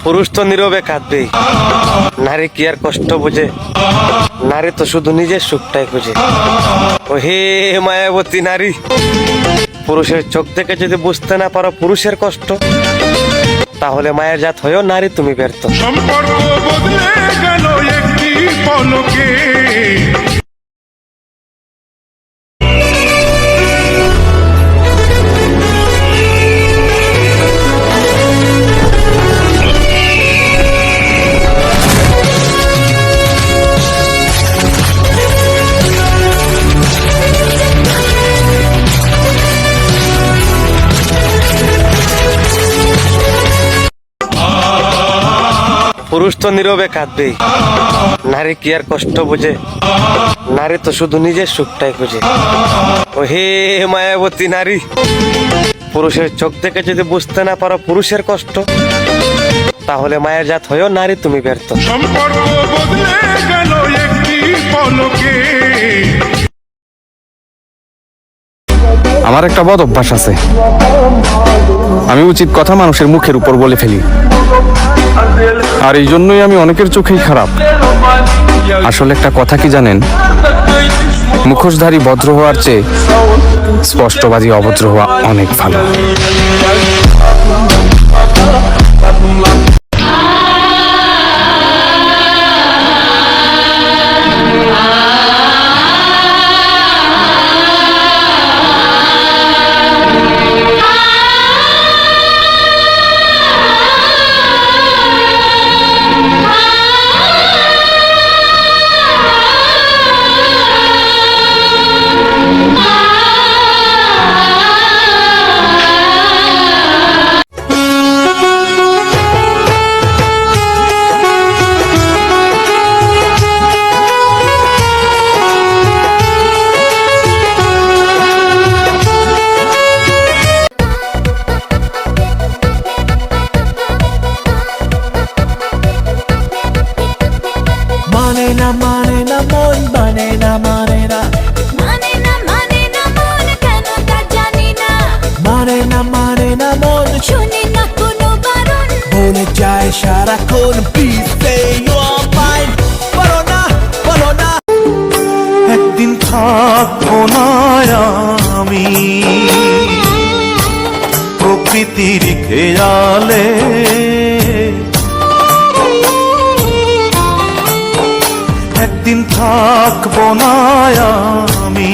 পুরুষ তো নীরবে কাঁদবেই, নারী কি আর কষ্ট বোঝে? নারী তো শুধু নিজের সুখটাই খুঁজে। ও হে মায়াবতী নারী, পুরুষের চোখ থেকে যদি বুঝতে না পারো পুরুষের কষ্ট, তাহলে মায়ের জাত হয়েও নারী তুমি ব্যর্থ। সম্পর্ক বদলে গেল একটি পলকে। পুরুষ তো নীরবে কাঁদবেই, নারী কি আর কষ্ট বোঝে? নারী তো শুধু নিজের সুখটাই খুঁজে। ও হে মায়াবতী নারী, পুরুষের চোখ থেকে যদি বুঝতে না পারো পুরুষের কষ্ট, তাহলে মায়ের জাত হয়েও নারী তুমি ব্যর্থ। সম্পর্ক বদলে গেল একটি পলকে। আমার একটা বদ অভ্যাস আছে, আমি উচিত কথা মানুষের মুখের উপর বলে ফেলি, আর এই জন্যই আমি অনেকের চোখেই খারাপ। আসলে একটা কথা কি জানেন, মুখোশধারী ভদ্র হওয়ার চেয়ে স্পষ্টবাদী অভদ্র হওয়া অনেক ভালো। মানে না মন, মানে না মন, কেন তা জানি না। মানে না মন, শুনি না কোনো বারণ, বলে যায় সারাক্ষণ please say you are mine. বলো না একদিন থাকবো না আমি প্রকৃতির খেয়ালে, একদিন থাকবো না আমি।